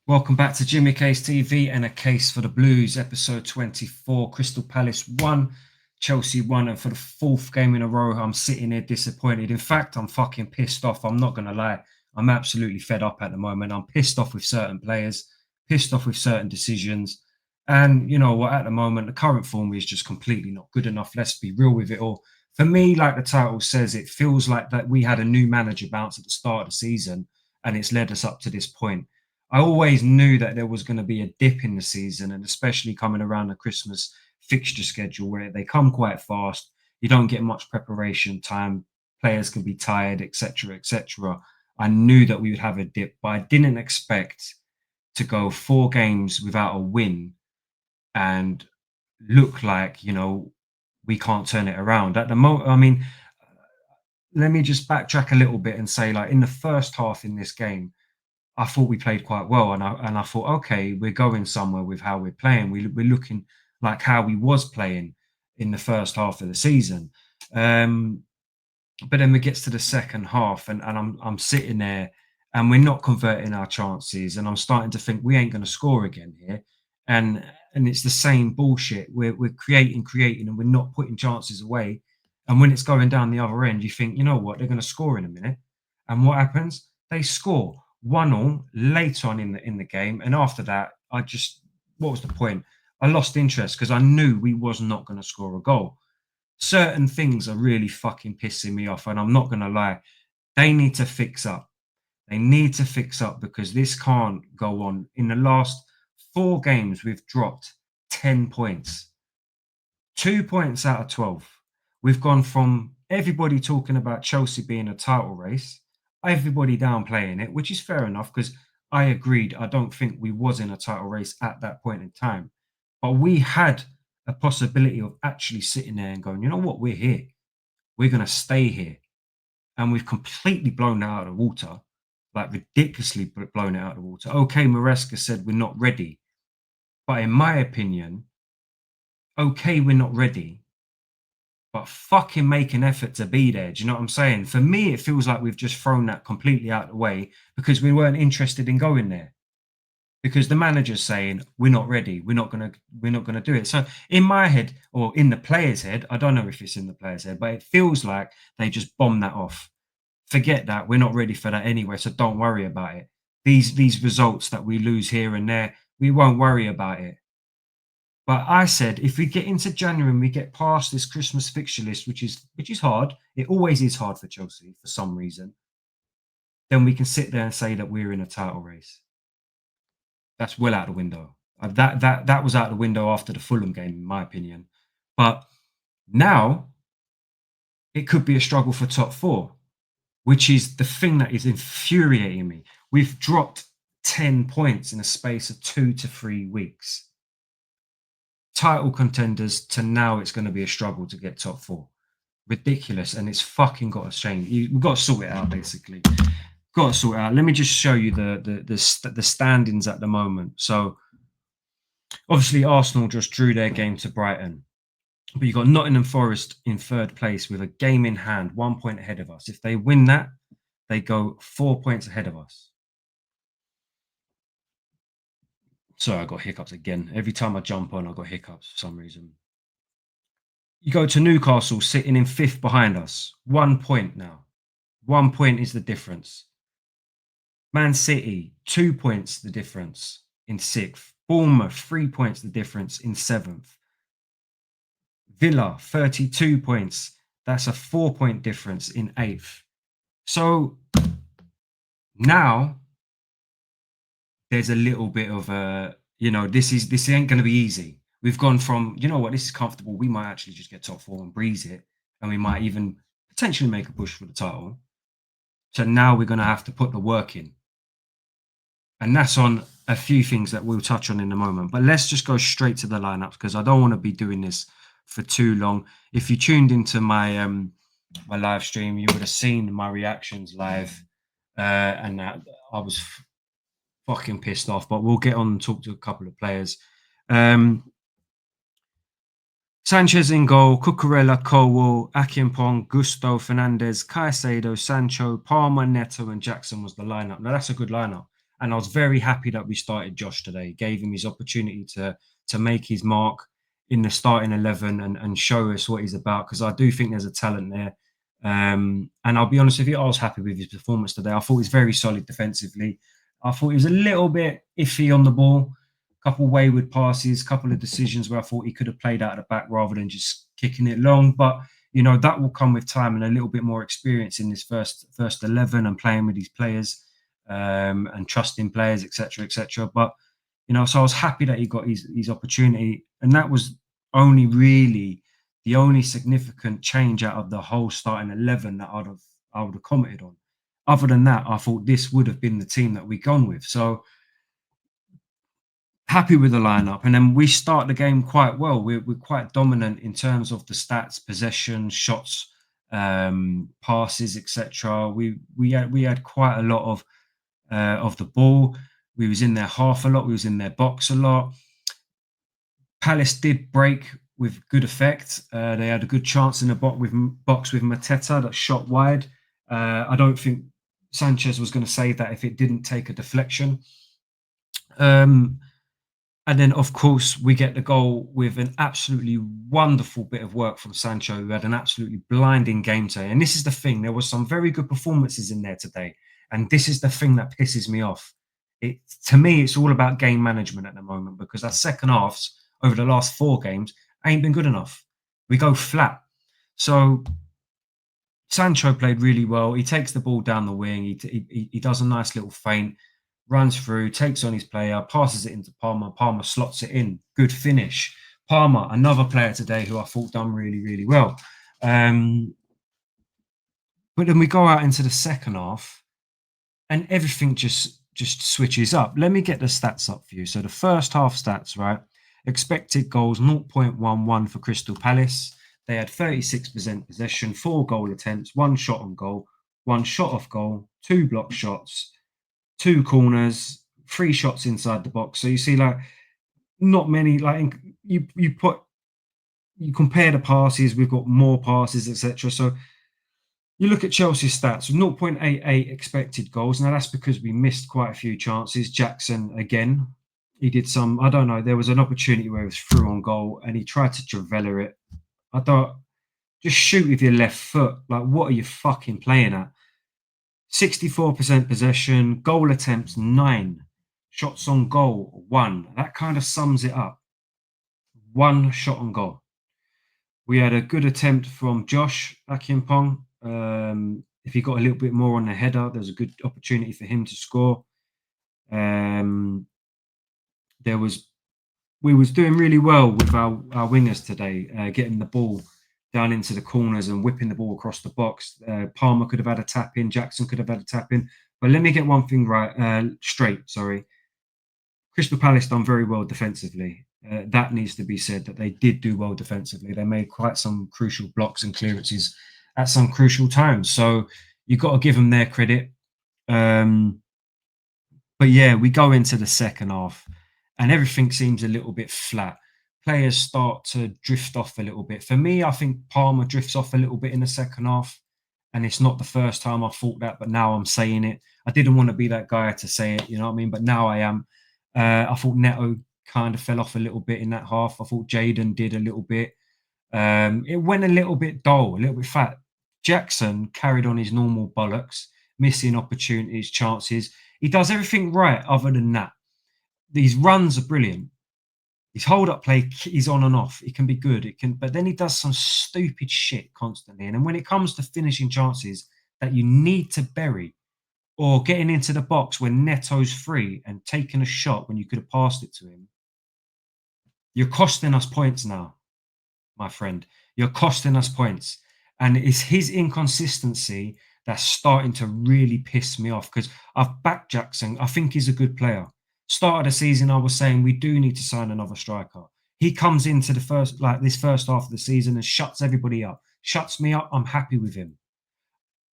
Welcome back to Jimmy Case TV and a case for the Blues, episode 24. Crystal Palace 1, Chelsea 1, and for the fourth game in a row, I'm sitting here disappointed. In fact, I'm fucking pissed off. I'm not going to lie. I'm absolutely fed up at the moment. I'm pissed off with certain players, pissed off with certain decisions. And you know what? At the moment, the current form is just completely not good enough. Let's be real with it all. For me, like the title says, it feels like that we had a new manager bounce at the start of the season, and it's led us up to this point. I always knew that there was going to be a dip in the season, and especially coming around the Christmas fixture schedule where they come quite fast. You don't get much preparation time. Players can be tired, etc., etc. I knew that we would have a dip, but I didn't expect to go 4 games without a win and look like, we can't turn it around. At the moment, I mean, let me just backtrack a little bit and say, like, in the first half in this game, I thought we played quite well, and I thought, okay, we're going somewhere with how we're playing. We're looking like how we was playing in the first half of the season. But then we gets to the second half, and I'm sitting there, and we're not converting our chances, and I'm starting to think we ain't going to score again here, and it's the same bullshit. We're creating, and we're not putting chances away. And when it's going down the other end, you think, you know what, they're going to score in a minute, and what happens? They score 1-1 late on in the game, and after that, what was the point? I lost interest because I knew we was not going to score a goal. Certain things are really fucking pissing me off, and I'm not going to lie. They need to fix up. They need to fix up because this can't go on. In the last 4 games, we've dropped 10 points, 2 points out of 12. We've gone from everybody talking about Chelsea being a title race, everybody downplaying it, which is fair enough because I agreed. I don't think we was in a title race at that point in time, but we had a possibility of actually sitting there and going, you know what, we're here. We're going to stay here. And we've completely blown it out of the water, like ridiculously blown it out of the water. Okay, Maresca said we're not ready. But in my opinion, okay, we're not ready, but fucking make an effort to be there. Do you know what I'm saying? For me, it feels like we've just thrown that completely out of the way because we weren't interested in going there. Because the manager's saying we're not ready, we're not gonna do it. So in my head, or in the player's head, I don't know if it's in the player's head, but it feels like they just bombed that off. Forget that, we're not ready for that anyway, so don't worry about it. These results that we lose here and there, we won't worry about it. But I said, if we get into January and we get past this Christmas fixture list, which is hard, it always is hard for Chelsea for some reason, then we can sit there and say that we're in a title race. That's well out the window. That was out the window after the Fulham game, in my opinion. But now it could be a struggle for top 4, which is the thing that is infuriating me. We've dropped 10 points in a space of 2 to 3 weeks. Title contenders to now it's going to be a struggle to get top 4. Ridiculous, and it's fucking got to change. We've got to sort it out, basically. Got to sort it out. Let me just show you the standings at the moment. So obviously Arsenal just drew their game to Brighton, but you've got Nottingham Forest in 3rd place with a game in hand, 1 point ahead of us. If they win that, they go 4 points ahead of us. Sorry, I got hiccups again. Every time I jump on, I got hiccups for some reason. You go to Newcastle sitting in 5th behind us, 1 point now. 1 point is the difference. Man City, 2 points the difference in 6th. Bournemouth, 3 points the difference in 7th. Villa, 32 points. That's a 4-point difference in 8th. So now there's a little bit of this ain't going to be easy. We've gone from, you know what, this is comfortable. We might actually just get top 4 and breeze it. And we might even potentially make a push for the title. So now we're going to have to put the work in. And that's on a few things that we'll touch on in a moment. But let's just go straight to the lineups because I don't want to be doing this for too long. If you tuned into my my live stream, you would have seen my reactions live. And I was fucking pissed off. But we'll get on and talk to a couple of players. Sanchez in goal, Cucurella, Colwell, Akinpong, Gusto, Fernandez, Caicedo, Sancho, Palmer, Neto, and Jackson was the lineup. Now, that's a good lineup. And I was very happy that we started Josh today, gave him his opportunity to make his mark in the starting 11 and show us what he's about, because I do think there's a talent there. And I'll be honest with you, I was happy with his performance today. I thought he was very solid defensively. I thought he was a little bit iffy on the ball, a couple of wayward passes, a couple of decisions where I thought he could have played out of the back rather than just kicking it long. But that will come with time and a little bit more experience in this first 11 and playing with these players, and trusting players, etc., etc. But so I was happy that he got his opportunity, and that was only really the only significant change out of the whole starting 11 that I would have commented on. Other than that, I thought this would have been the team that we gone with. So happy with the lineup, and then we start the game quite well. We're quite dominant in terms of the stats, possession, shots, passes, etc. We had quite a lot of the ball. We was in their half a lot. We was in their box a lot. Palace did break with good effect. They had a good chance in the box with Mateta that shot wide. I don't think Sanchez was going to save that if it didn't take a deflection. And then, of course, we get the goal with an absolutely wonderful bit of work from Sancho, who had an absolutely blinding game today. And this is the thing: there was some very good performances in there today, and this is the thing that pisses me off. To me, it's all about game management at the moment, because our second halves over the last 4 games ain't been good enough. We go flat. So Sancho played really well. He takes the ball down the wing. He does a nice little feint, runs through, takes on his player, passes it into Palmer. Palmer slots it in. Good finish. Palmer, another player today who I thought done really, really well. But then we go out into the second half, and everything just switches up. Let me get the stats up for you. So the first half stats, right? Expected goals 0.11 for Crystal Palace. They had 36% possession, 4 goal attempts, 1 shot on goal, 1 shot off goal, 2 block shots, 2 corners, 3 shots inside the box. So you see, like, not many. Like, you compare the passes, we've got more passes, etc. So you look at Chelsea's stats, 0.88 expected goals. Now, that's because we missed quite a few chances. Jackson, again, he did some, I don't know, there was an opportunity where it was through on goal and he tried to Travella it. I thought, just shoot with your left foot. Like, what are you fucking playing at? 64% possession, goal attempts 9, shots on goal 1. That kind of sums it up. 1 shot on goal. We had a good attempt from Josh Akimpong. If he got a little bit more on the header, there's a good opportunity for him to score. We was doing really well with our wingers today, getting the ball down into the corners and whipping the ball across the box. Palmer could have had a tap in, Jackson could have had a tap in. But let me get one thing straight. Crystal Palace done very well defensively. That needs to be said, that they did do well defensively. They made quite some crucial blocks and clearances at some crucial times. So you've got to give them their credit. But yeah, we go into the second half and everything seems a little bit flat. Players start to drift off a little bit. For me, I think Palmer drifts off a little bit in the second half. And it's not the first time I thought that, but now I'm saying it. I didn't want to be that guy to say it, you know what I mean? But now I am. I thought Neto kind of fell off a little bit in that half. I thought Jaden did a little bit. It went a little bit dull, a little bit fat. Jackson carried on his normal bollocks, missing opportunities, chances. He does everything right other than that. These runs are brilliant. His hold-up play, he's on and off. It can be good. But then he does some stupid shit constantly. And then when it comes to finishing chances that you need to bury, or getting into the box when Neto's free and taking a shot when you could have passed it to him, you're costing us points now, my friend. You're costing us points. And it's his inconsistency that's starting to really piss me off, because I've backed Jackson. I think he's a good player. Start of the season, I was saying we do need to sign another striker. He comes into this first half of the season and shuts everybody up. Shuts me up. I'm happy with him.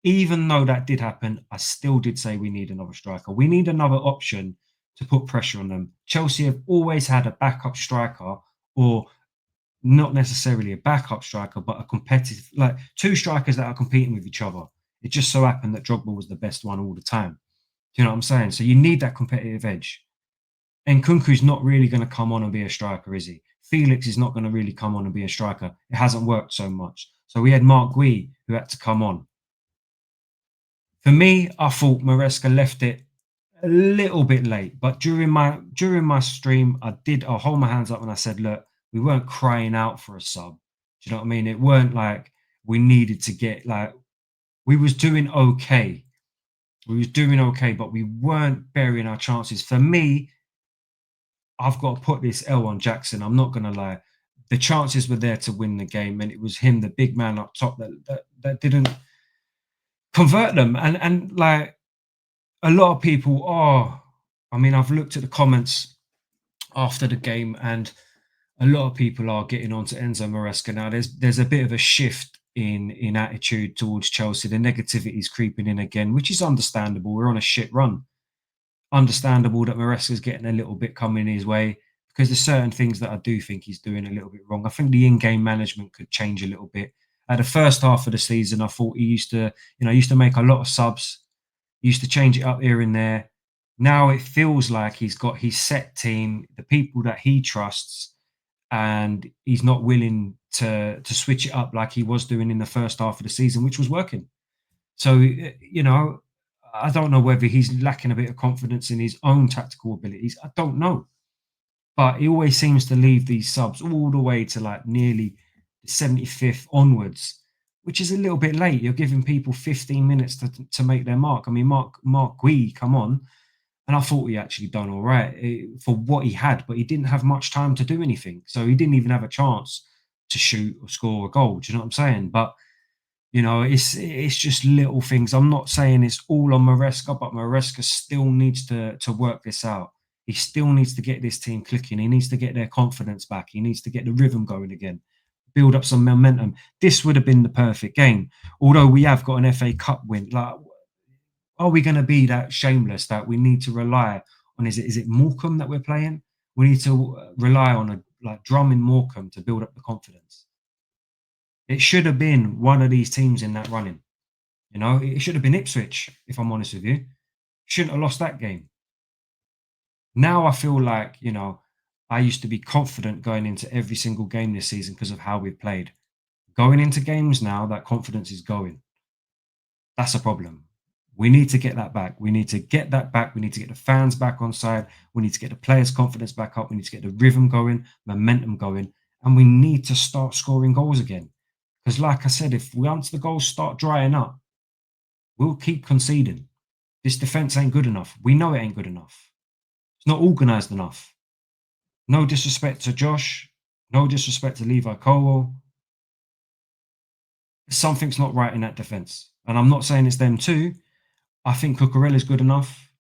Even though that did happen, I still did say we need another striker. We need another option to put pressure on them. Chelsea have always had a backup striker, or not necessarily a backup striker, but a competitive, like 2 strikers that are competing with each other. It just so happened that Drogba was the best one all the time. Do you know what I'm saying? So you need that competitive edge. And Kunku's not really going to come on and be a striker, is he? Felix is not going to really come on and be a striker. It hasn't worked so much. So we had Mark Gui who had to come on. For me, I thought Maresca left it a little bit late, but during my stream, I hold my hands up and I said, look, we weren't crying out for a sub. Do you know what I mean? It weren't like we needed to get like we was doing okay. We was doing okay, but we weren't burying our chances. For me, I've got to put this L on Jackson. I'm not gonna lie. The chances were there to win the game, and it was him, the big man up top, that didn't convert them. And like a lot of people are. I mean, I've looked at the comments after the game, and a lot of people are getting onto Enzo Maresca now. There's a bit of a shift in attitude towards Chelsea. The negativity is creeping in again, which is understandable. We're on a shit run. Understandable that Maresca's getting a little bit coming his way because there's certain things that I do think he's doing a little bit wrong. I think the in-game management could change a little bit. At the first half of the season, I thought he used to make a lot of subs. He used to change it up here and there. Now it feels like he's got his set team, the people that he trusts, and he's not willing to switch it up like he was doing in the first half of the season, which was working. So I don't know whether he's lacking a bit of confidence in his own tactical abilities. I don't know, but he always seems to leave these subs all the way to like nearly the 75th onwards, which is a little bit late. You're giving people 15 minutes to make their mark. I mean, Mark Gui, come on. And I thought he actually done all right for what he had, but he didn't have much time to do anything. So he didn't even have a chance to shoot or score a goal. Do you know what I'm saying? But it's just little things. I'm not saying it's all on Maresca, but Maresca still needs to work this out. He still needs to get this team clicking. He needs to get their confidence back. He needs to get the rhythm going again, build up some momentum. This would have been the perfect game. Although we have got an FA Cup win, like, are we going to be that shameless that we need to rely on? Is it Morecambe that we're playing? We need to rely on a like drumming Morecambe to build up the confidence. It should have been one of these teams in that running. It should have been Ipswich, if I'm honest with you. Shouldn't have lost that game. Now I feel like, I used to be confident going into every single game this season because of how we've played. Going into games now, that confidence is going. That's a problem. We need to get that back. We need to get that back. We need to get the fans back on side. We need to get the players' confidence back up. We need to get the rhythm going, momentum going, and we need to start scoring goals again. Because, like I said, if once the goals start drying up, we'll keep conceding. This defense ain't good enough. We know it ain't good enough. It's not organized enough. No disrespect to Josh. No disrespect to Levi Colwell. Something's not right in that defense. And I'm not saying it's them too. I think Cucurella's good enough.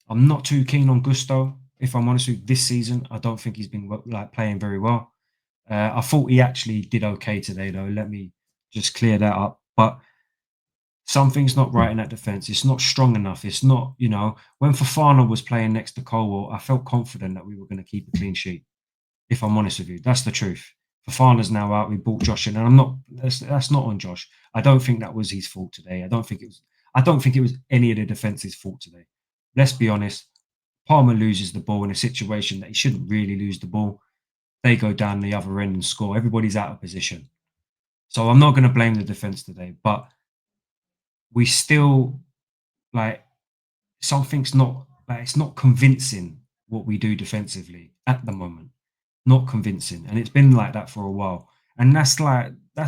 I'm not too keen on Gusto. If I'm honest with you, this season, I don't think he's been like playing very well. I thought he actually did okay today, though. Let me just clear that up. But something's not right in that defense. It's not strong enough. It's not, when Fafana was playing next to Colwell, I felt confident that we were going to keep a clean sheet. If I'm honest with you, that's the truth. Fafana's now out. We brought Josh in, and I'm not. That's not on Josh. I don't think that was his fault today. I don't think it was. I don't think it was any of the defense's fault today. Let's be honest. Palmer loses the ball in a situation that he shouldn't really lose the ball. They go down the other end and score. Everybody's out of position. So I'm not going to blame the defense today, but we still like something's not like it's not convincing what we do defensively at the moment. Not convincing, and it's been like that for a while. And that's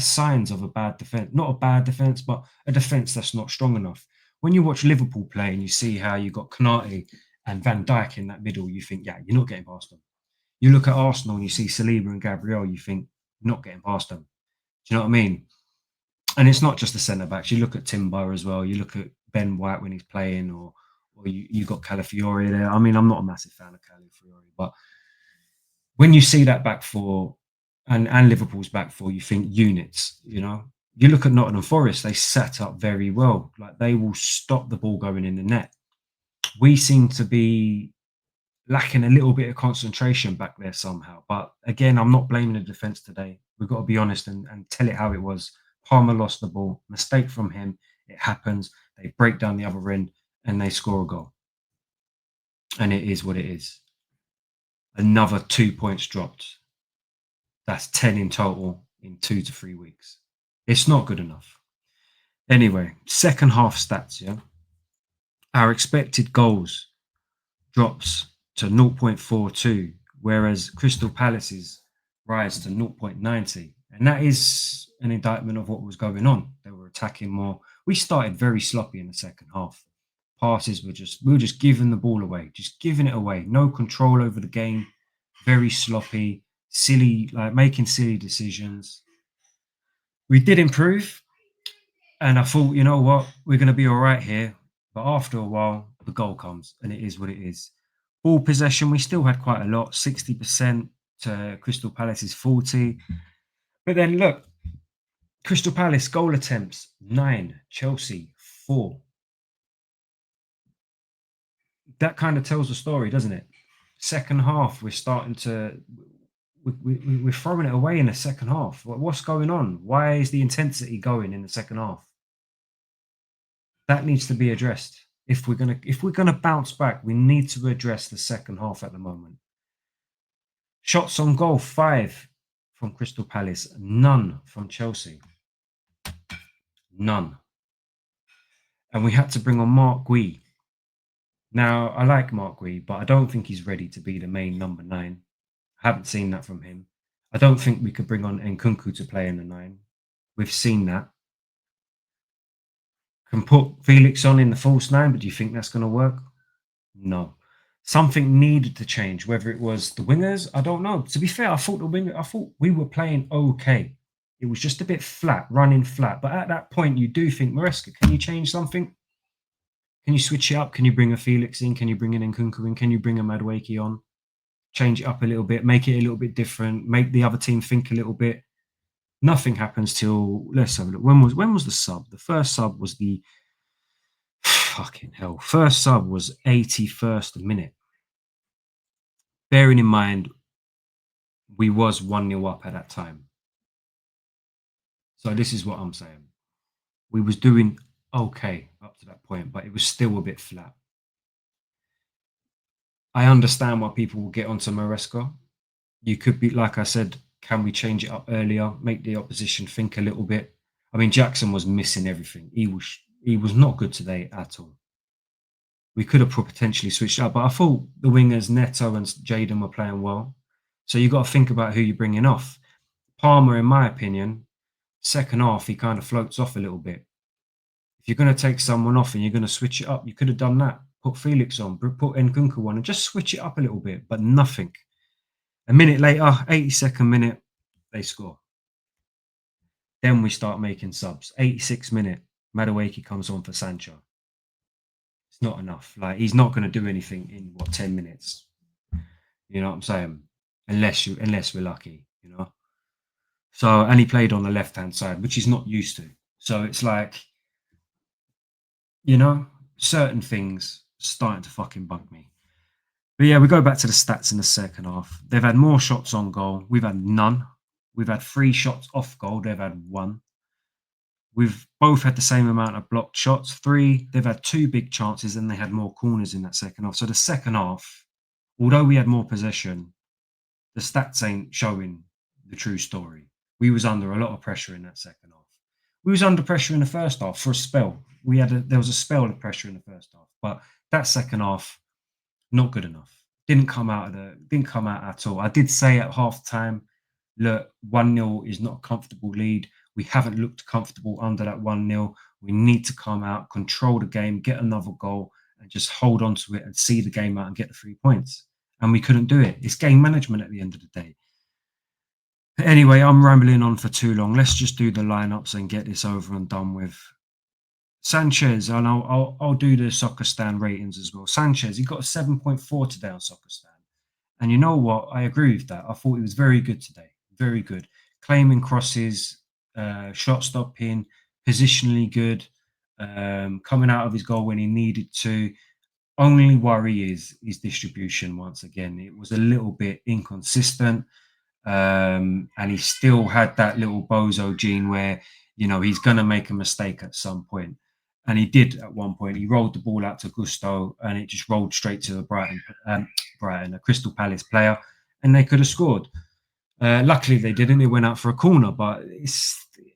signs of a bad defense, not a bad defense, but a defense that's not strong enough. When you watch Liverpool play and you see how you got Konate and Van Dijk in that middle, you think, yeah, you're not getting past them. You look at Arsenal and you see Saliba and Gabriel, you think, not getting past them. Do you know what I mean? And it's not just the centre backs. You look at Timber as well. You look at Ben White when he's playing, or you got Calafiori there. I mean, I'm not a massive fan of Calafiori, but when you see that back four and Liverpool's back four, you think units. You look at Nottingham Forest; they set up very well. Like they will stop the ball going in the net. We seem to be lacking a little bit of concentration back there somehow. But again, I'm not blaming the defense today. We've got to be honest and tell it how it was. Palmer lost the ball, mistake from him. It happens. They break down the other end and they score a goal. And it is what it is. Another 2 points dropped. That's 10 in total in 2 to 3 weeks. It's not good enough. Anyway, second half stats, yeah. Our expected goals drops to 0.42, whereas Crystal Palace's rise to 0.90. And that is an indictment of what was going on. They were attacking more. We started very sloppy in the second half. Passes we were just giving the ball away, just giving it away. No control over the game. Very sloppy, silly, like making silly decisions. We did improve, and I thought, you know what, we're going to be all right here. But after a while, the goal comes, and it is what it is. Ball possession, we still had quite a lot, 60% to Crystal Palace's 40. But then look, Crystal Palace goal attempts 9, Chelsea 4. That kind of tells the story, doesn't it? Second half, we're starting to we're throwing it away in the second half. What's going on? Why is the intensity going in the second half? That needs to be addressed. If we're gonna bounce back, we need to address the second half at the moment. Shots on goal, 5 from Crystal Palace, none from Chelsea. None. And we had to bring on Mark Gui. Now, I like Mark Gui, but I don't think he's ready to be the main number 9. I haven't seen that from him. I don't think we could bring on Nkunku to play in the 9. We've seen that. Can put Felix on in the false 9, but do you think that's going to work? No. Something needed to change. Whether it was the wingers, I don't know. To be fair, I thought we were playing okay. It was just a bit flat, running flat. But at that point, you do think, Maresca, can you change something? Can you switch it up? Can you bring a Felix in? Can you bring an Nkunku in? Can you bring a Madueke on? Change it up a little bit, make it a little bit different, make the other team think a little bit. Nothing happens till, let's have a look. When was the sub? The first sub was the fucking hell. First sub was 81st minute. Bearing in mind, we was 1-0 up at that time. So this is what I'm saying. We was doing okay up to that point, but it was still a bit flat. I understand why people will get onto Maresca. You could be, like I said, can we change it up earlier, make the opposition think a little bit? I mean, Jackson was missing everything. He was not good today at all. We could have potentially switched up, but I thought the wingers, Neto and Jaden, were playing well. So you've got to think about who you're bringing off. Palmer, in my opinion, second half, he kind of floats off a little bit. If you're going to take someone off and you're going to switch it up, you could have done that. Put Felix on, put Nkunku on, and just switch it up a little bit, but nothing. A minute later, 82nd minute, they score. Then we start making subs. 86th minute, Madueke comes on for Sancho. It's not enough. Like, he's not going to do anything in 10 minutes. You know what I'm saying? Unless we're lucky, you know. So, and he played on the left-hand side, which he's not used to. So it's like, you know, certain things starting to fucking bug me. But yeah, we go back to the stats in the second half. They've had more shots on goal. We've had none. We've had 3 shots off goal. They've had 1. We've both had the same amount of blocked shots, 3. They've had 2 big chances and they had more corners in that second half. So the second half, although we had more possession, the stats ain't showing the true story. We was under a lot of pressure in that second half. We was under pressure in the first half for a spell. There was a spell of pressure in the first half, but that second half, not good enough. Didn't come out at all. I did say at half time, look, 1-0 is not a comfortable lead. We haven't looked comfortable under that 1-0. We need to come out, control the game, get another goal, and just hold on to it and see the game out and get the 3 points. And we couldn't do it. It's game management at the end of the day. Anyway, I'm rambling on for too long. Let's just do the lineups and get this over and done with. Sanchez, and I'll do the Soccer Stand ratings as well. Sanchez, he got a 7.4 today on Soccer Stand. And you know what? I agree with that. I thought he was very good today. Very good. Claiming crosses, shot stopping, positionally good, coming out of his goal when he needed to. Only worry is his distribution once again. It was a little bit inconsistent. And he still had that little bozo gene where, you know, he's going to make a mistake at some point. And he did at one point. He rolled the ball out to Gusto, and it just rolled straight to the a Crystal Palace player, and they could have scored. Luckily, they didn't. It went out for a corner, but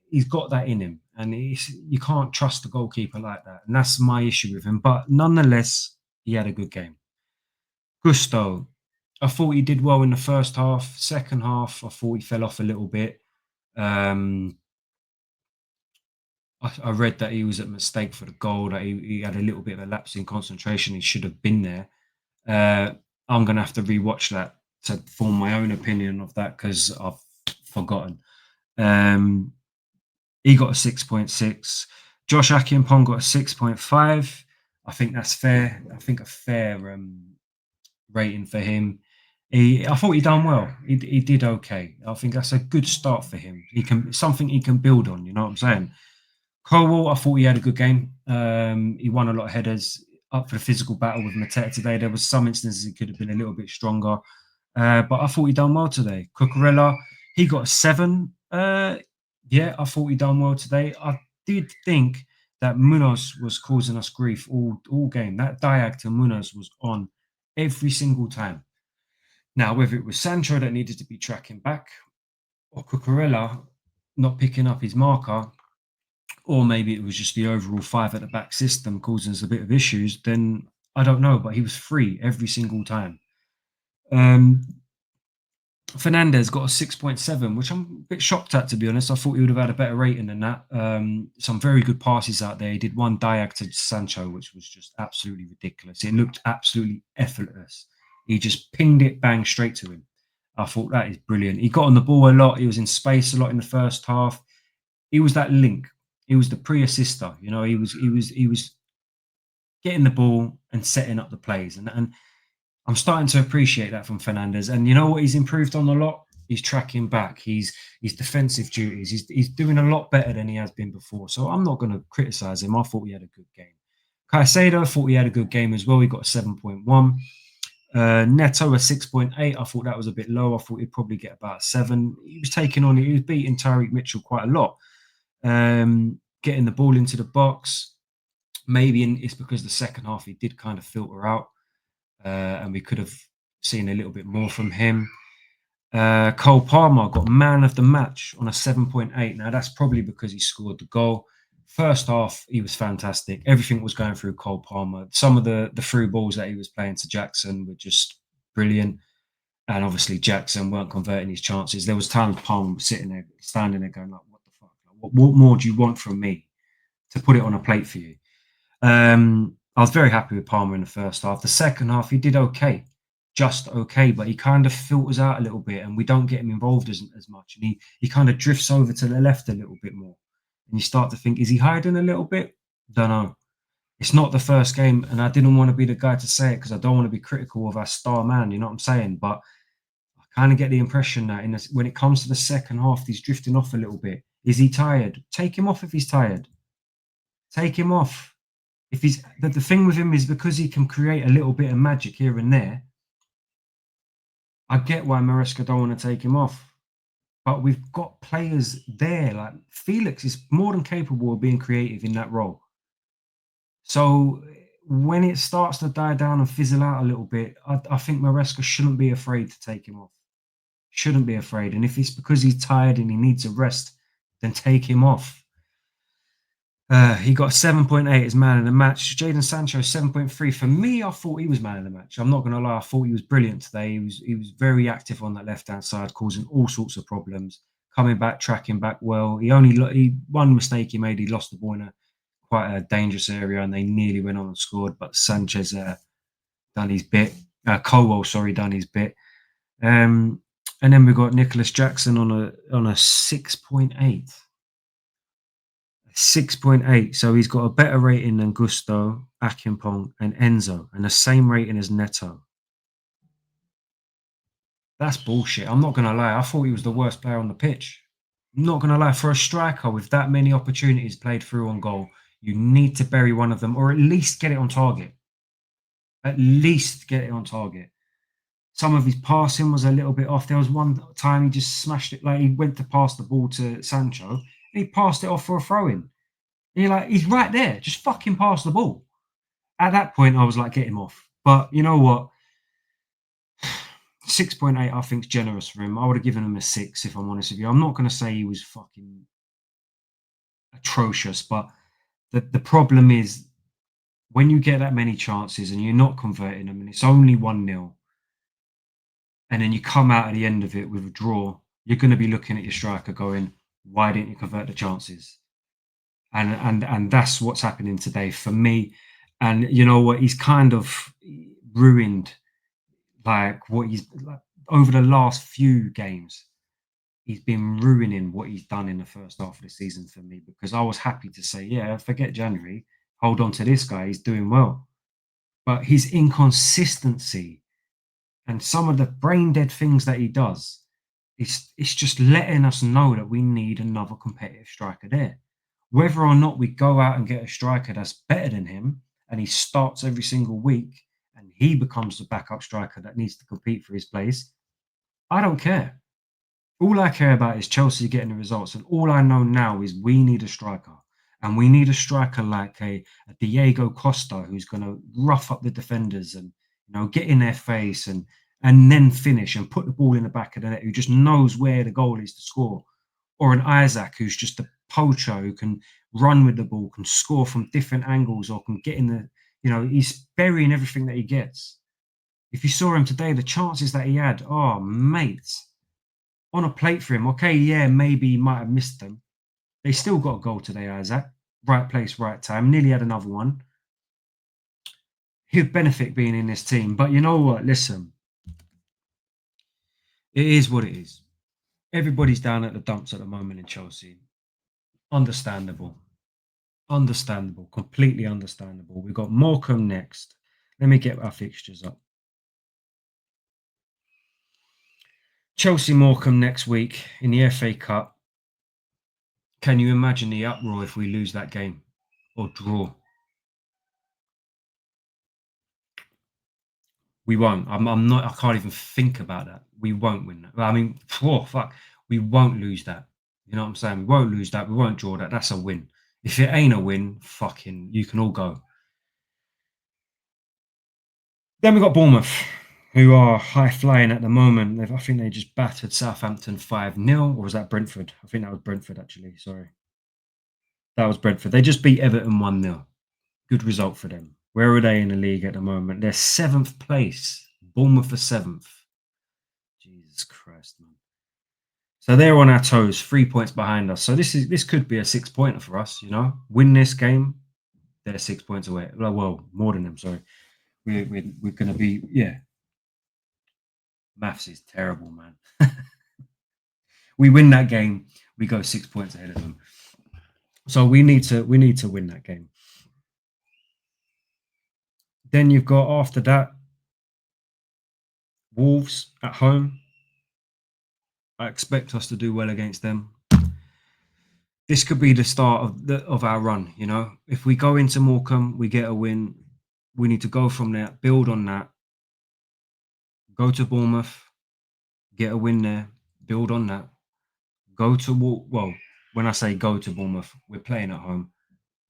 he's got that in him, and you can't trust the goalkeeper like that. And that's my issue with him. But nonetheless, he had a good game. Gusto, I thought he did well in the first half. Second half, I thought he fell off a little bit. Um, I read that he was at mistake for the goal, that he had a little bit of a lapse in concentration. He should have been there. I'm going to have to rewatch that to form my own opinion of that because I've forgotten. Um, he got a 6.6. Josh Akinpong got a 6.5. I think that's fair. I think a fair rating for him. I thought he done well. He did okay. I think that's a good start for him. Something he can build on. You know what I'm saying? Colwell, I thought he had a good game. He won a lot of headers, up for the physical battle with Mateta today. There was some instances he could have been a little bit stronger, but I thought he done well today. Cucurella, he got a 7. Yeah, I thought he done well today. I did think that Munoz was causing us grief all game. That diag to Munoz was on every single time. Now, whether it was Sancho that needed to be tracking back or Cucurella not picking up his marker, or maybe it was just the overall 5 at the back system causing us a bit of issues, then I don't know, but he was free every single time. Fernandez got a 6.7, which I'm a bit shocked at, to be honest. I thought he would have had a better rating than that. Some very good passes out there. He did one diag to Sancho, which was just absolutely ridiculous. It looked absolutely effortless. He just pinged it bang straight to him. I thought that is brilliant. He got on the ball a lot. He was in space a lot in the first half. He was that link. He was the pre-assister. You know, he was getting the ball and setting up the plays. And I'm starting to appreciate that from Fernandez. And you know what he's improved on a lot? He's tracking back. His defensive duties. He's doing a lot better than he has been before. So I'm not going to criticize him. I thought he had a good game. Caicedo, thought he had a good game as well. He got a 7.1. Neto a 6.8. I thought that was a bit low. I thought he'd probably get about 7. He was beating Tyreek Mitchell quite a lot. Getting the ball into the box. Maybe it's because the second half he did kind of filter out, and we could have seen a little bit more from him. Cole Palmer got man of the match on a 7.8. Now that's probably because he scored the goal. First half, he was fantastic. Everything was going through Cole Palmer. Some of the through balls that he was playing to Jackson were just brilliant. And obviously Jackson weren't converting his chances. There was times Palmer was sitting there, standing there going like, what the fuck? Like, what more do you want from me to put it on a plate for you? I was very happy with Palmer in the first half. The second half, he did okay, just okay, but he kind of filters out a little bit and we don't get him involved as much. And he kind of drifts over to the left a little bit more. And you start to think, is he hiding a little bit? Don't know. It's not the first game, and I didn't want to be the guy to say it because I don't want to be critical of our star man, you know what I'm saying? But I kind of get the impression that when it comes to the second half, he's drifting off a little bit. Is he tired? Take him off if he's tired. Take him off. If he's the thing with him is because he can create a little bit of magic here and there. I get why Maresca don't want to take him off, but we've got players there. Like Felix is more than capable of being creative in that role. So when it starts to die down and fizzle out a little bit, I think Maresca shouldn't be afraid to take him off. Shouldn't be afraid. And if it's because he's tired and he needs a rest, then take him off. He got 7.8 as man of the match. Jadon Sancho 7.3. For me, I thought he was man of the match. I'm not going to lie. I thought he was brilliant today. He was very active on that left hand side, causing all sorts of problems. Coming back, tracking back well. He one mistake he made. He lost the ball in quite a dangerous area, and they nearly went on and scored. But Sanchez done his bit. Colwell, sorry, done his bit. And then we got Nicholas Jackson on a 6.8. 6.8. So he's got a better rating than Gusto, Akinpong, and Enzo, and the same rating as Neto. That's bullshit. I'm not going to lie. I thought he was the worst player on the pitch. I'm not going to lie. For a striker with that many opportunities played through on goal, you need to bury one of them or at least get it on target. At least get it on target. Some of his passing was a little bit off. There was one time he just smashed it. Like he went to pass the ball to Sancho. And he passed it off for a throw-in. You're like, he's right there. Just fucking pass the ball. At that point, I was like, get him off. But you know what? 6.8, I think, is generous for him. I would have given him a 6, if I'm honest with you. I'm not going to say he was fucking atrocious, but the problem is when you get that many chances and you're not converting them and it's only 1-0, and then you come out at the end of it with a draw, you're going to be looking at your striker going, why didn't you convert the chances? And that's what's happening today for me. And you know what? He's kind of ruined like what he's like, over the last few games. He's been ruining what he's done in the first half of the season for me because I was happy to say, yeah, forget January, hold on to this guy, he's doing well. But his inconsistency and some of the brain dead things that he does, it's just letting us know that we need another competitive striker there. Whether or not we go out and get a striker that's better than him and he starts every single week and he becomes the backup striker that needs to compete for his place, I don't care. All I care about is Chelsea getting the results. And all I know now is we need a striker. And we need a striker like a Diego Costa who's going to rough up the defenders and get in their face and then finish and put the ball in the back of the net, who just knows where the goal is to score. Or an Isaac who's just a poacher who can run with the ball, can score from different angles, or can get in he's burying everything that he gets. If you saw him today, the chances that he had, oh, mate, on a plate for him. Okay, yeah, maybe he might have missed them. They still got a goal today, Isaac. Right place, right time. Nearly had another one. He'd benefit being in this team. But you know what? Listen, it is what it is. Everybody's down at the dumps at the moment in Chelsea. Understandable. Understandable. Completely understandable. We've got Morecambe next. Let me get our fixtures up. Chelsea Morecambe next week in the FA Cup. Can you imagine the uproar if we lose that game or draw? We won't. I'm not. I can't even think about that. We won't win that. I mean, oh, fuck. We won't lose that. You know what I'm saying? We won't lose that. We won't draw that. That's a win. If it ain't a win, fucking, you can all go. Then we got Bournemouth, who are high flying at the moment. I think they just battered Southampton 5-0, or was that Brentford? I think that was Brentford, actually. Sorry. That was Brentford. They just beat Everton 1-0. Good result for them. Where are they in the league at the moment? They're seventh place. Bournemouth for seventh. Jesus Christ, man. So they're on our toes, 3 points behind us. So this could be a 6-pointer for us. Win this game, they're 6 points away. Well, more than them. Sorry, we're going to be Maths is terrible, man. We win that game, we go 6 points ahead of them. So we need to win that game. Then you've got after that Wolves at home. I expect us to do well against them. This could be the start of our run. If we go into Morecambe, we get a win. We need to go from there, build on that. Go to Bournemouth, get a win there, build on that. Go to when I say go to Bournemouth, we're playing at home.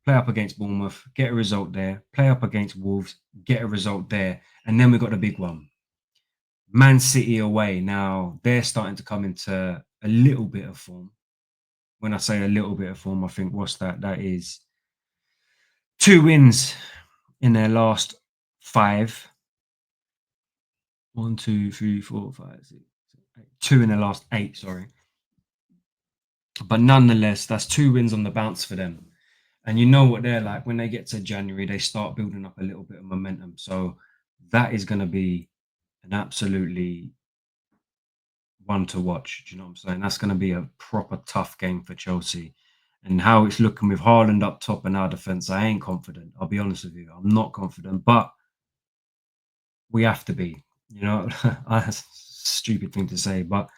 Play up against Bournemouth, get a result there. Play up against Wolves, get a result there, and then we got the big one. Man City away. Now they're starting to come into a little bit of form. When I say a little bit of form, I think what's that? That is 2 wins in their last 5. 1, 2, 3, 4, 5, 6, 8. 2 in their last 8. Sorry, but nonetheless, that's 2 wins on the bounce for them. And you know what they're like when they get to January, they start building up a little bit of momentum. So that is going to be an absolutely one to watch. Do you know what I'm saying? That's going to be a proper tough game for Chelsea. And how it's looking with Haaland up top and our defence, I ain't confident. I'll be honest with you. I'm not confident, but we have to be. That's a stupid thing to say, but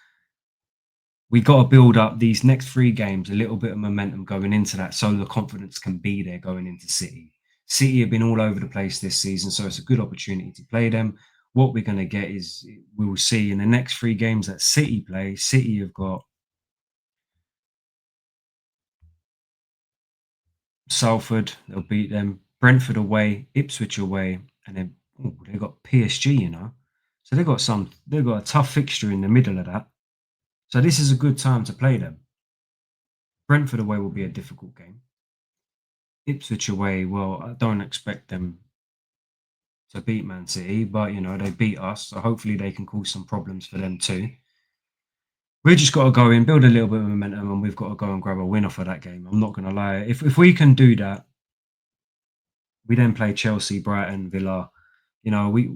we got to build up these next 3 games, a little bit of momentum going into that so the confidence can be there going into City. City have been all over the place this season, so it's a good opportunity to play them. What we're going to get is we will see in the next 3 games that City play. City have got Salford, they'll beat them. Brentford away, Ipswich away, and then they've got PSG, So they've got a tough fixture in the middle of that. So this is a good time to play them. Brentford away will be a difficult game. Ipswich away, well, I don't expect them to beat Man City, but they beat us, so hopefully they can cause some problems for them too. We just got to go in, build a little bit of momentum, and we've got to go and grab a win off of that game. I'm not going to lie. If we can do that, we then play Chelsea, Brighton, Villa. You know, we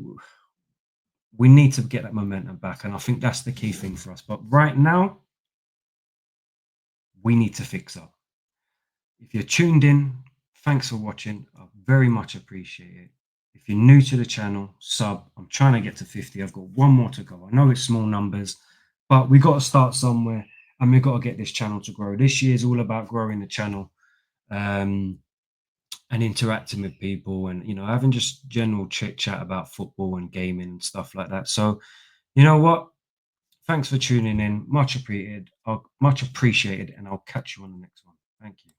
need to get that momentum back, and I think that's the key thing for us. But right now, we need to fix up. If you're tuned in, thanks for watching. I very much appreciate it. If you're new to the channel, sub. I'm trying to get to 50. I've got one more to go. I know it's small numbers, but we got to start somewhere, and we've got to get this channel to grow. This year is all about growing the channel, and interacting with people, and having just general chit chat about football and gaming and stuff like that. So, you know what? Thanks for tuning in. Much appreciated. Much appreciated, and I'll catch you on the next one. Thank you.